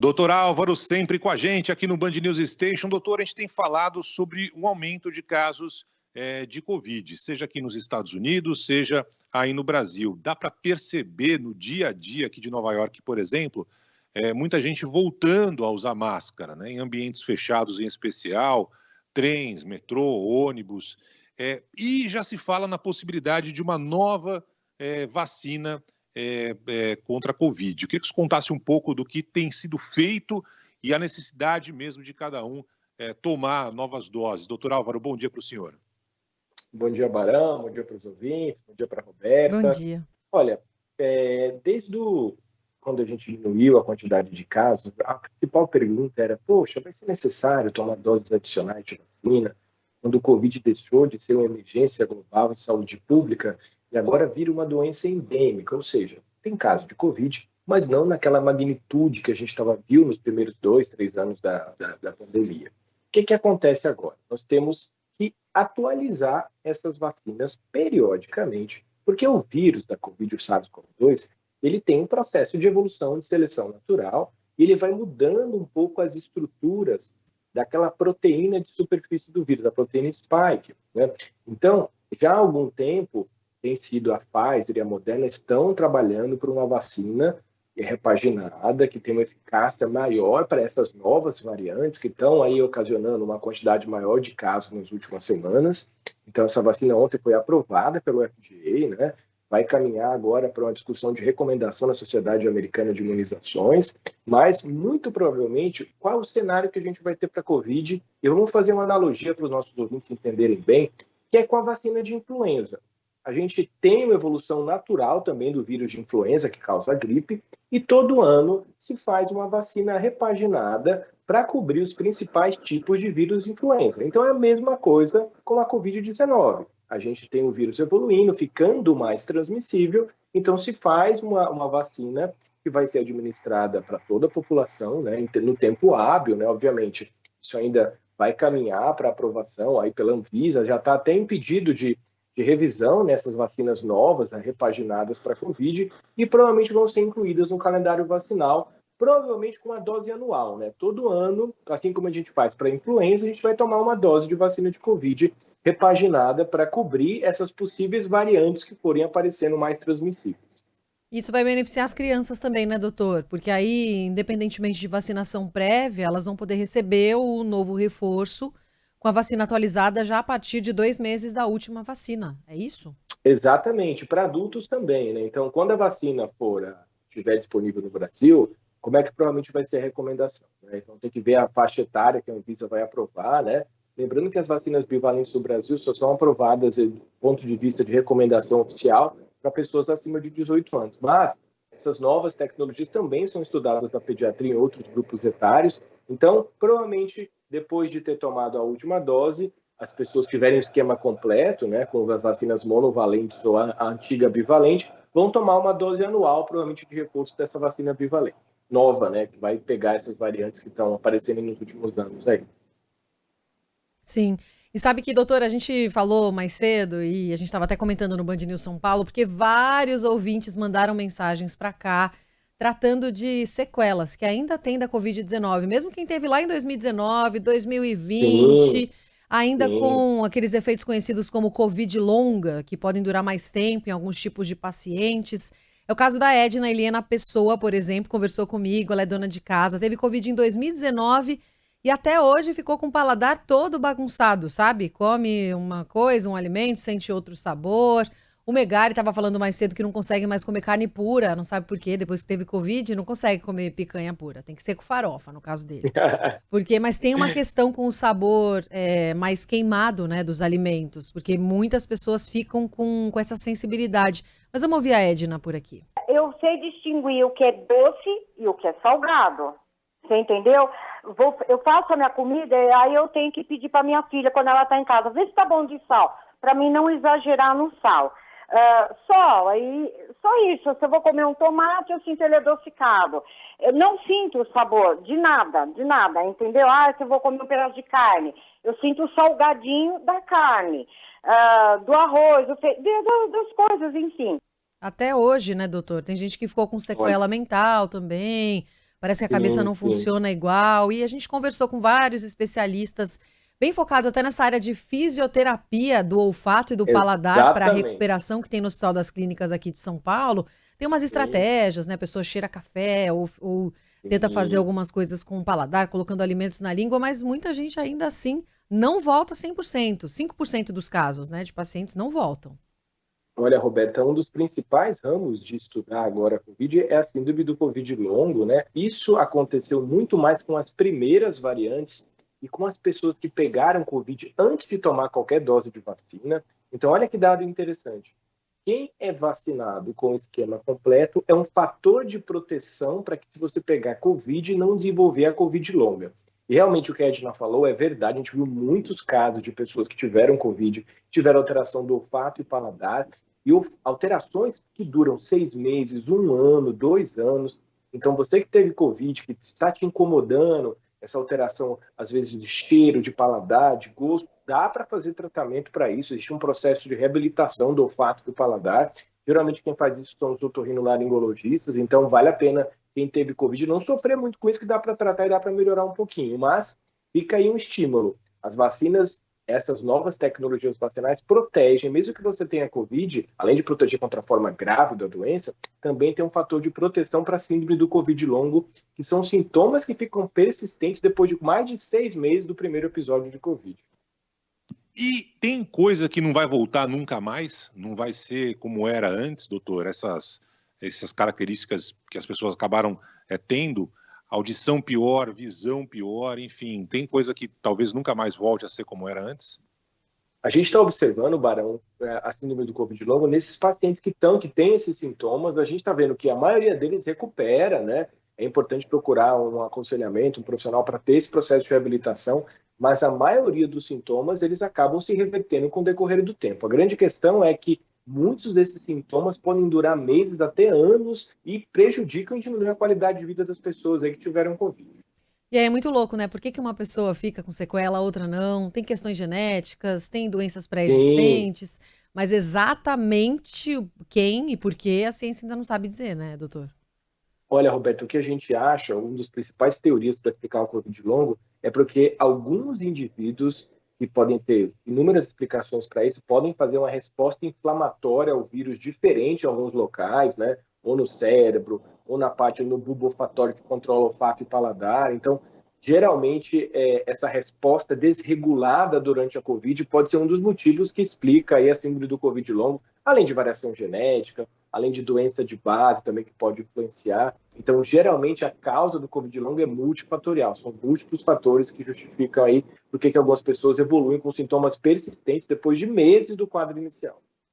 Doutor Álvaro, sempre com a gente aqui no Band News Station. Doutor, a gente tem falado sobre um aumento de casos de Covid, seja aqui nos Estados Unidos, seja aí no Brasil. Dá para perceber no dia a dia aqui de Nova York, por exemplo, muita gente voltando a usar máscara, né, em ambientes fechados em especial, trens, metrô, ônibus. E já se fala na possibilidade de uma nova vacina contra a Covid. Eu queria que você contasse um pouco do que tem sido feito e a necessidade mesmo de cada um tomar novas doses. Doutor Álvaro, bom dia para o senhor. Bom dia, Barão, bom dia para os ouvintes, bom dia para a Bom Roberta. dia. Olha, desde quando a gente diminuiu a quantidade de casos, a principal pergunta era, poxa, vai ser necessário tomar doses adicionais de vacina quando o Covid deixou de ser uma emergência global em saúde pública e agora vira uma doença endêmica, ou seja, tem caso de Covid, mas não naquela magnitude que a gente viu nos primeiros 2, 3 anos da pandemia. O que acontece agora? Nós temos que atualizar essas vacinas periodicamente, porque o vírus da Covid, o SARS-CoV-2, ele tem um processo de evolução de seleção natural e ele vai mudando um pouco as estruturas daquela proteína de superfície do vírus, da proteína spike, né? Então, já há algum tempo, tem sido a Pfizer e a Moderna estão trabalhando por uma vacina repaginada, que tem uma eficácia maior para essas novas variantes que estão aí ocasionando uma quantidade maior de casos nas últimas semanas. Então, essa vacina ontem foi aprovada pelo FDA, né? Vai caminhar agora para uma discussão de recomendação na Sociedade Americana de Imunizações, mas, muito provavelmente, qual é o cenário que a gente vai ter para a Covid? Eu vou fazer uma analogia para os nossos ouvintes entenderem bem, que é com a vacina de influenza. A gente tem uma evolução natural também do vírus de influenza que causa a gripe, e todo ano se faz uma vacina repaginada para cobrir os principais tipos de vírus de influenza. Então é a mesma coisa com a Covid-19. A gente tem o vírus evoluindo, ficando mais transmissível, então se faz uma vacina que vai ser administrada para toda a população, né, no tempo hábil, né, obviamente. Isso ainda vai caminhar para aprovação aí pela Anvisa, já está até impedido de revisão nessas vacinas novas, né, repaginadas para a Covid, e provavelmente vão ser incluídas no calendário vacinal, provavelmente com uma dose anual, né? Todo ano, assim como a gente faz para a influenza, a gente vai tomar uma dose de vacina de Covid repaginada para cobrir essas possíveis variantes que forem aparecendo mais transmissíveis. Isso vai beneficiar as crianças também, né, doutor? Porque aí, independentemente de vacinação prévia, elas vão poder receber o novo reforço com a vacina atualizada já a partir de 2 meses da última vacina. É isso? Exatamente, para adultos também, né? Então, quando a vacina estiver disponível no Brasil, como é que provavelmente vai ser a recomendação, né? Então, tem que ver a faixa etária que a Anvisa vai aprovar, né? Lembrando que as vacinas bivalentes do Brasil só são aprovadas do ponto de vista de recomendação oficial para pessoas acima de 18 anos. Mas essas novas tecnologias também são estudadas na pediatria em outros grupos etários. Então, provavelmente, depois de ter tomado a última dose, as pessoas que tiverem o esquema completo, né, com as vacinas monovalentes ou a antiga bivalente, vão tomar uma dose anual, provavelmente de reforço dessa vacina bivalente nova, né, que vai pegar essas variantes que estão aparecendo nos últimos anos aí. Sim. E sabe que, doutor, a gente falou mais cedo e a gente estava até comentando no Band News São Paulo, porque vários ouvintes mandaram mensagens para cá tratando de sequelas que ainda tem da Covid-19, mesmo quem teve lá em 2019, 2020, Sim, ainda sim. com aqueles efeitos conhecidos como Covid longa, que podem durar mais tempo em alguns tipos de pacientes. É o caso da Edna Eliana Pessoa, por exemplo, conversou comigo, ela é dona de casa, teve Covid em 2019 e até hoje ficou com o paladar todo bagunçado, sabe? Come uma coisa, um alimento, sente outro sabor. O Megari estava falando mais cedo que não consegue mais comer carne pura, não sabe por quê, depois que teve Covid, não consegue comer picanha pura. Tem que ser com farofa, no caso dele. Mas tem uma questão com o sabor mais queimado, né, dos alimentos, porque muitas pessoas ficam com essa sensibilidade. Mas vamos ouvir a Edna por aqui. Eu sei distinguir o que é doce e o que é salgado. Você entendeu? Eu faço a minha comida e aí eu tenho que pedir para minha filha, quando ela está em casa, vê se tá bom de sal, para mim não exagerar no sal. Só isso. Se eu vou comer um tomate, eu sinto ele adocicado. Eu não sinto o sabor de nada, entendeu? Se eu vou comer um pedaço de carne, eu sinto o salgadinho da carne, do arroz, das coisas, enfim. Até hoje, né, doutor? Tem gente que ficou com sequela mental também, parece que a cabeça não funciona igual. E a gente conversou com vários especialistas, bem focados até nessa área de fisioterapia do olfato e do paladar para a recuperação que tem no Hospital das Clínicas aqui de São Paulo. Tem umas estratégias, né? A pessoa cheira café ou tenta fazer algumas coisas com o paladar, colocando alimentos na língua, mas muita gente ainda assim não volta 100%. 5% dos casos, né, de pacientes não voltam. Olha, Roberta, um dos principais ramos de estudar agora a Covid é a síndrome do Covid longo, né? Isso aconteceu muito mais com as primeiras variantes e com as pessoas que pegaram Covid antes de tomar qualquer dose de vacina. Então, olha que dado interessante. Quem é vacinado com o esquema completo é um fator de proteção para que, se você pegar Covid, não desenvolver a Covid longa. E realmente o que a Edna falou é verdade, a gente viu muitos casos de pessoas que tiveram Covid, tiveram alteração do olfato e paladar, e alterações que duram 6 meses, 1 ano, 2 anos. Então, você que teve Covid, que está te incomodando, essa alteração, às vezes, de cheiro, de paladar, de gosto, dá para fazer tratamento para isso. Existe um processo de reabilitação do olfato e do paladar. Geralmente, quem faz isso são os otorrinolaringologistas, então vale a pena quem teve Covid não sofrer muito com isso, que dá para tratar e dá para melhorar um pouquinho. Mas fica aí um estímulo. As vacinas, essas novas tecnologias vacinais protegem, mesmo que você tenha Covid, além de proteger contra a forma grave da doença, também tem um fator de proteção para a síndrome do Covid longo, que são sintomas que ficam persistentes depois de mais de 6 meses do primeiro episódio de Covid. E tem coisa que não vai voltar nunca mais? Não vai ser como era antes, doutor? Essas características que as pessoas acabaram tendo, audição pior, visão pior, enfim, tem coisa que talvez nunca mais volte a ser como era antes? A gente está observando, Barão, a síndrome do Covid longo nesses pacientes que têm esses sintomas. A gente está vendo que a maioria deles recupera, né? É importante procurar um aconselhamento, um profissional para ter esse processo de reabilitação, mas a maioria dos sintomas, eles acabam se revertendo com o decorrer do tempo. A grande questão é que muitos desses sintomas podem durar meses até anos e prejudicam e diminuem a qualidade de vida das pessoas aí que tiveram Covid. E aí é muito louco, né? Por que uma pessoa fica com sequela, a outra não? Tem questões genéticas, tem doenças pré-existentes, mas exatamente quem e por que a ciência ainda não sabe dizer, né, doutor? Olha, Roberto, o que a gente acha, uma das principais teorias para explicar o Covid longo é porque alguns indivíduos que podem ter inúmeras explicações para isso, podem fazer uma resposta inflamatória ao vírus diferente em alguns locais, né? Ou no cérebro, ou na parte no bulbo olfatório que controla o olfato e paladar. Então, geralmente, essa resposta desregulada durante a Covid pode ser um dos motivos que explica aí a síndrome do Covid longo, além de variação genética, além de doença de base também que pode influenciar. Então, geralmente, a causa do Covid longo é multifatorial. São múltiplos fatores que justificam aí por que algumas pessoas evoluem com sintomas persistentes depois de meses do quadro inicial.